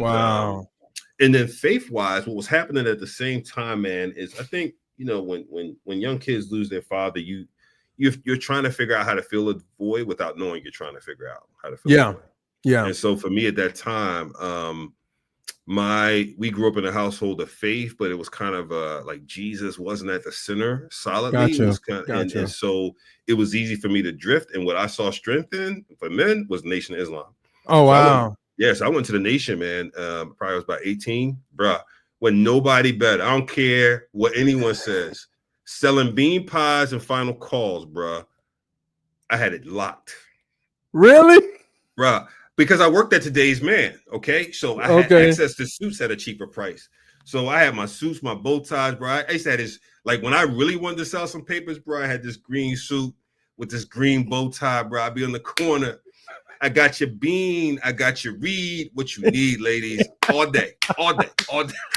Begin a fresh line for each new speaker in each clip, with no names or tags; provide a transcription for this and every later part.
Wow.
And then faith-wise, what was happening at the same time, man, is I think, when young kids lose their father, you're trying to figure out how to fill a void without knowing you're trying to figure out how to fill a void.
Yeah.
And so for me at that time, we grew up in a household of faith, but it was kind of like Jesus wasn't at the center solidly.
Gotcha.
It was kind of, and so it was easy for me to drift. And what I saw strength in for men was Nation of Islam.
Oh, wow.
Yes, I went to the Nation, man. Probably was about 18, bruh. When nobody better, I don't care what anyone says, selling bean pies and final calls, bruh. I had it locked.
Really?
Bruh. Because I worked at Today's Man, okay? So I had access to suits at a cheaper price. So I had my suits, my bow ties, bro. I used to have this, like when I really wanted to sell some papers, bro, I had this green suit with this green bow tie, bro. I'd be in the corner. I got your bean, I got your read, what you need, ladies, all day.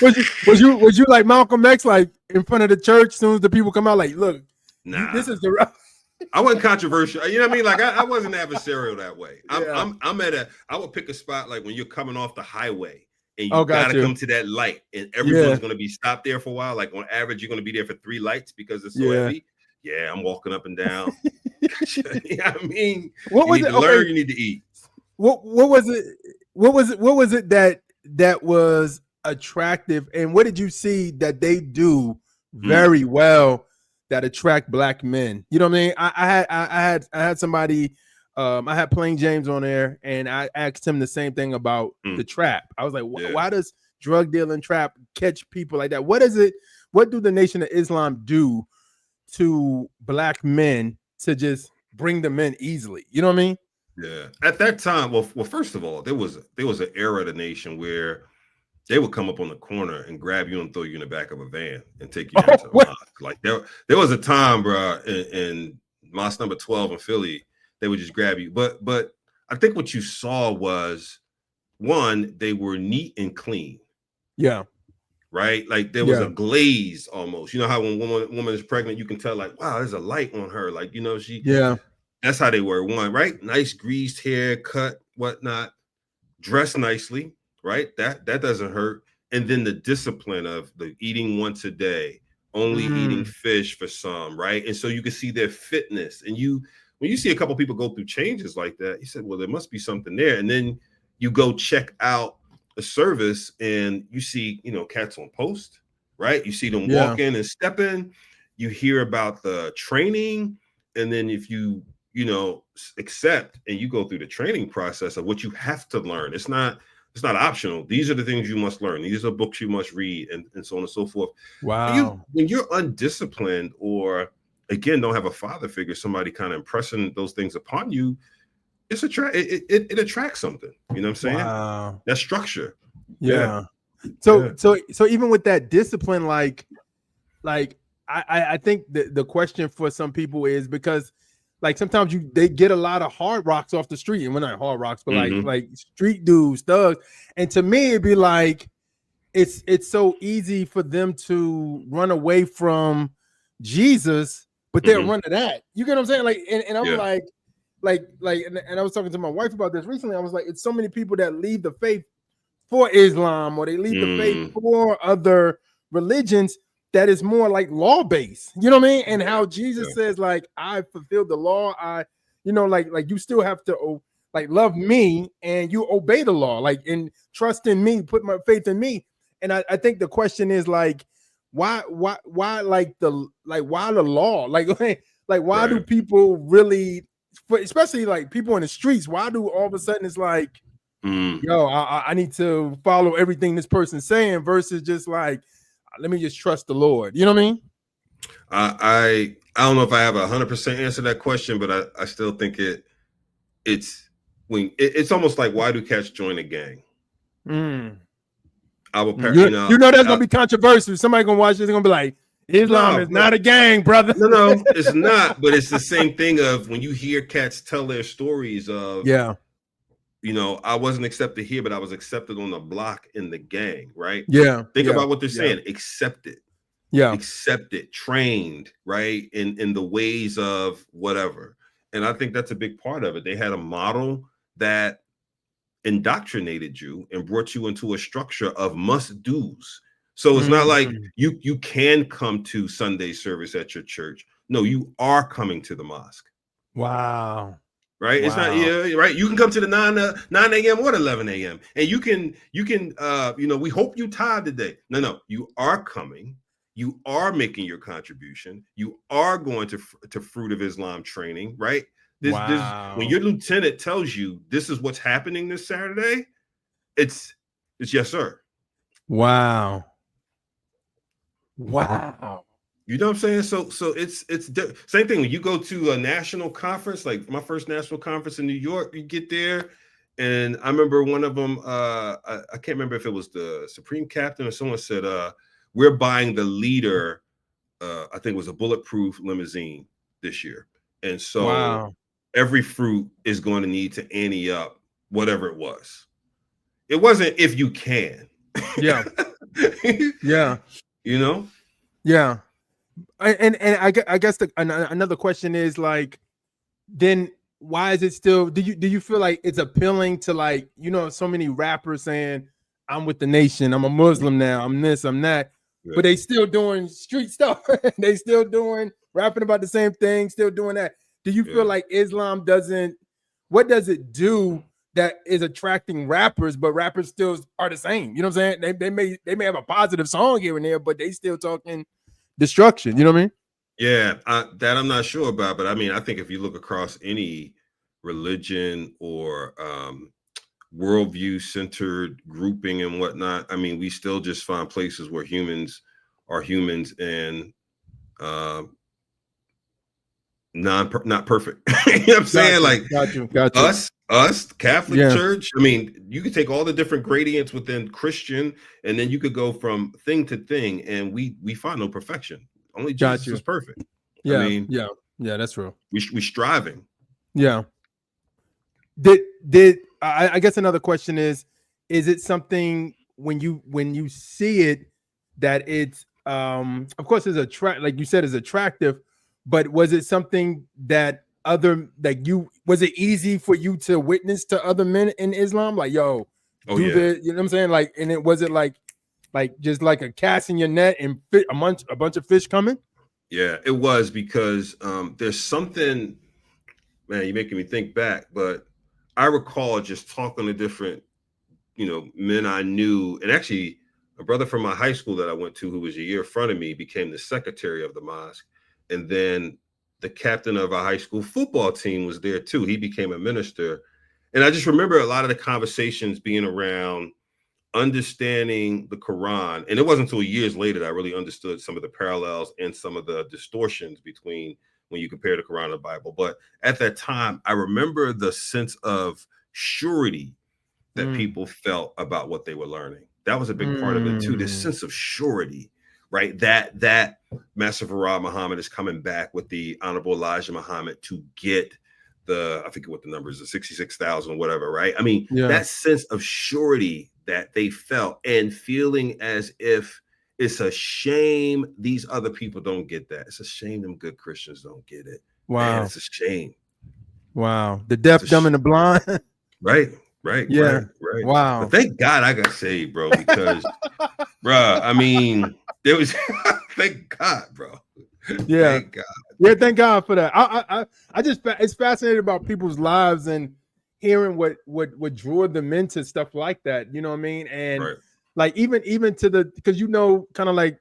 Was you like Malcolm X, like in front of the church, as soon as the people come out, like, look, this is the
I wasn't controversial. You know what I mean? Like I wasn't adversarial that way. I would pick a spot like when you're coming off the highway and you gotta come to that light and everyone's gonna be stopped there for a while. Like on average, you're gonna be there for 3 lights because it's so heavy. Yeah, I'm walking up and down. You know what I mean? You need to learn, you need to eat.
What was it? What was it that was attractive? And what did you see that they do very well that attract black men? You know what I mean? I had somebody, I had Plain James on there, and I asked him the same thing about the trap. I was like, why does drug dealing trap catch people like that? What is it? What do the Nation of Islam do to black men to just bring them in easily? You know what I mean?
Yeah. At that time, well, first of all, there was an era of the Nation where they would come up on the corner and grab you and throw you in the back of a van and take you down to the mosque. Like there was a time, bro, in mosque number 12 in Philly, they would just grab you. But I think what you saw was, one, they were neat and clean.
Yeah.
Right? Like there was a glaze almost. You know how when a woman is pregnant, you can tell like, wow, there's a light on her. Like, that's how they were. One, right? Nice greased hair, cut, whatnot, dressed nicely. Right, that doesn't hurt. And then the discipline of the eating once a day, only eating fish for some, right? And so you can see their fitness. And when you see a couple people go through changes like that, you said, well, there must be something there. And then you go check out a service and you see, cats on post, right? You see them walk in and step in. You hear about the training, and then if you accept and you go through the training process of what you have to learn, it's not optional. These are the things you must learn. These are books you must read, and so on and so forth.
Wow.
When you're undisciplined, or again, don't have a father figure, somebody kind of impressing those things upon you, it attracts something. You know what I'm saying?
Wow.
That structure.
Yeah. So even with that discipline, like I think the question for some people is because like sometimes they get a lot of hard rocks off the street, and we're not hard rocks, but like street dudes, thugs. And to me, it'd be like it's so easy for them to run away from Jesus, but they'll run to that. You get what I'm saying? Like, and I'm like, and I was talking to my wife about this recently. I was like, it's so many people that leave the faith for Islam, or they leave the faith for other religions that is more like law-based, you know what I mean? And how Jesus says, like, I fulfilled the law. Like you still have to like love me and you obey the law, like, and trust in me, put my faith in me. And I think the question is like, why why the law? Like why do people really, especially like people in the streets, why do all of a sudden it's like, yo, I need to follow everything this person's saying versus just like, let me just trust the Lord. You know what I mean?
I don't know if I have 100% answer to that question, but I still think it's almost like, why do cats join a gang? I will,
that's gonna be controversial. Somebody gonna watch this, they're gonna be like, Islam is not a gang, brother.
No, it's not. But it's the same thing of when you hear cats tell their stories of, I wasn't accepted here, but I was accepted on the block in the gang, right?
Yeah.
Think about what they're saying. Accepted.
Yeah.
Accepted, trained, right? In the ways of whatever. And I think that's a big part of it. They had a model that indoctrinated you and brought you into a structure of must-dos. So it's not like you can come to Sunday service at your church. No, you are coming to the mosque.
Wow.
Right. Wow. It's not right. You can come to the 9 a.m. or 11 a.m. and you can we hope you tithe today. No, you are coming. You are making your contribution. You are going to Fruit of Islam training, right? This when your lieutenant tells you this is what's happening this Saturday, it's yes, sir.
Wow.
You know what I'm saying? So it's same thing when you go to a national conference, like my first national conference in New York. You get there, and I remember one of them. I can't remember if it was the Supreme Captain or someone said, "We're buying the leader." I think it was a bulletproof limousine this year, and so every fruit is going to need to ante up whatever it was. It wasn't if you can.
Yeah. Yeah.
You know.
Yeah. And I guess another question is like, then why is it still? Do you feel like it's appealing to, like, so many rappers saying I'm with the nation, I'm a Muslim now, I'm this, I'm that, but they still doing street stuff. They still rapping about the same thing, still doing that. Do you feel like Islam what does it do that is attracting rappers, but rappers still are the same? You know what I'm saying? They may have a positive song here and there, but they still talking destruction. You know what I mean?
Yeah, that I'm not sure about, but I mean, I think if you look across any religion or worldview centered grouping and whatnot, I mean, we still just find places where humans are humans and not perfect. You know what I'm saying?
Got you.
Us Catholic Church. I mean, you could take all the different gradients within Christian, and then you could go from thing to thing, and we find no perfection. Only Jesus is perfect.
Yeah, I mean, yeah, that's true.
We striving.
Yeah. I guess another question is it something when you see it that it's of course is like you said, is attractive, but was it something that was it easy for you to witness to other men in Islam? Like, yo, you know what I'm saying? Like, and it was it like just like a cast in your net and a bunch of fish coming?
Yeah, it was, because there's something, man, you're making me think back, but I recall just talking to different, men I knew, and actually a brother from my high school that I went to who was a year in front of me became the secretary of the mosque. And then the captain of our high school football team was there too. He became a minister. And I just remember a lot of the conversations being around understanding the Quran. And it wasn't until years later that I really understood some of the parallels and some of the distortions between when you compare the Quran and the Bible. But at that time, I remember the sense of surety that people felt about what they were learning. That was a big part of it too. This sense of surety, right? That Master Farad Muhammad is coming back with the Honorable Elijah Muhammad to get I forget what the number is, the 66,000 or whatever, right? I mean, that sense of surety that they felt, and feeling as if it's a shame these other people don't get that. It's a shame them good Christians don't get it.
Wow.
Man, it's a shame.
Wow. The deaf, dumb, and the blind.
Right.
Yeah.
Right.
Wow.
But thank God I got saved, bro, because, bro, I mean, there was, thank God, bro.
Yeah.
Thank God.
Yeah, thank God for that. I just, it's fascinating about people's lives and hearing what drew them into stuff like that. You know what I mean? And like even to because kind of like,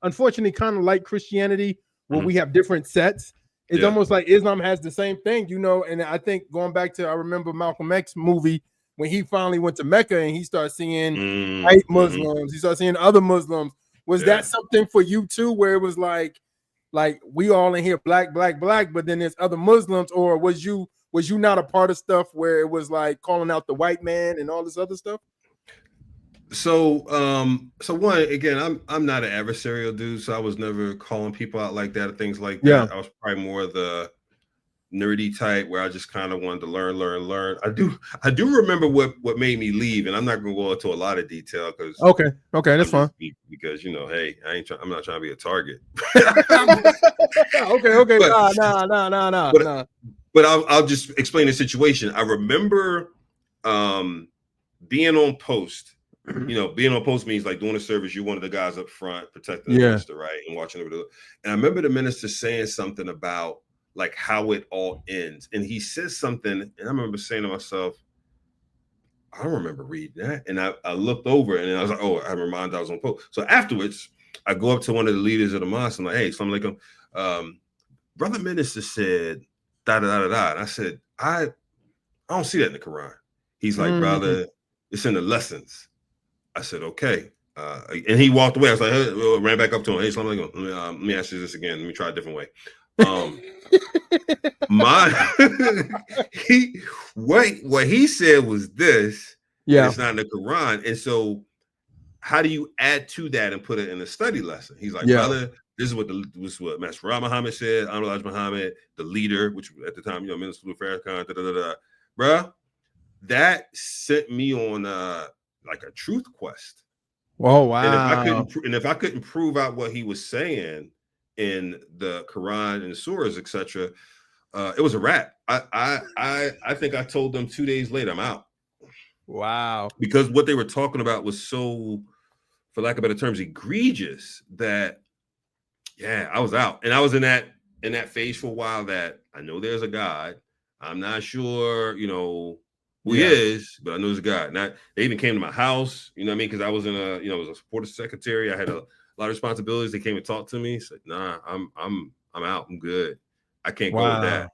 unfortunately, kind of like Christianity, where we have different sets. It's almost like Islam has the same thing, and I think going back to, I remember Malcolm X movie when he finally went to Mecca and he started seeing white Muslims, he started seeing other Muslims. Was that something for you too, where it was like we all in here black, but then there's other Muslims, or was you not a part of stuff where it was like calling out the white man and all this other stuff?
So one, again, I'm not an adversarial dude, so I was never calling people out like that or things like that. I was probably more the nerdy type where I just kind of wanted to learn. I do remember what made me leave, and I'm not gonna go into a lot of detail because
okay, that's fine.
Because hey, I'm not trying to be a target.
okay, nah.
But I'll just explain the situation. I remember being on post. You know, being on post means like doing a service. You're one of the guys up front protecting the minister, right? And watching over the. And I remember the minister saying something about like how it all ends. And he says something, and I remember saying to myself, I don't remember reading that. And I looked over and I was like, oh, I reminded I was on post. So afterwards, I go up to one of the leaders of the mosque. I'm like, hey, assalamu alaikum. Brother minister said, da da da da. And I said, I don't see that in the Quran. He's like, brother, it's in the lessons. I said, okay. And he walked away. I was like, hey, ran back up to him. Hey, assalamu alaikum. Let me ask you this again. Let me try a different way. What he said was this. Yeah, it's not in the Quran. And so how do you add to that and put it in a study lesson? He's like, brother, this is what Master Muhammad said, Honorable Muhammad, the leader, which at the time, you know, Minister of Farrakhan, bruh, that sent me on like a truth quest.
Oh wow!
And if I couldn't prove out what he was saying in the Quran and surahs, etc., it was a wrap. I think I told them 2 days later, I'm out.
Wow!
Because what they were talking about was so, for lack of better terms, egregious that, yeah, I was out. And I was in that phase for a while that I know there's a God. I'm not sure, you know, who he is, but I know there's a God. Now, they even came to my house, you know what I mean? Because I was in a, you know, I was a supportive secretary. I had a lot of responsibilities. They came and talked to me. Said, nah, I'm out. I'm good. I can't go with that.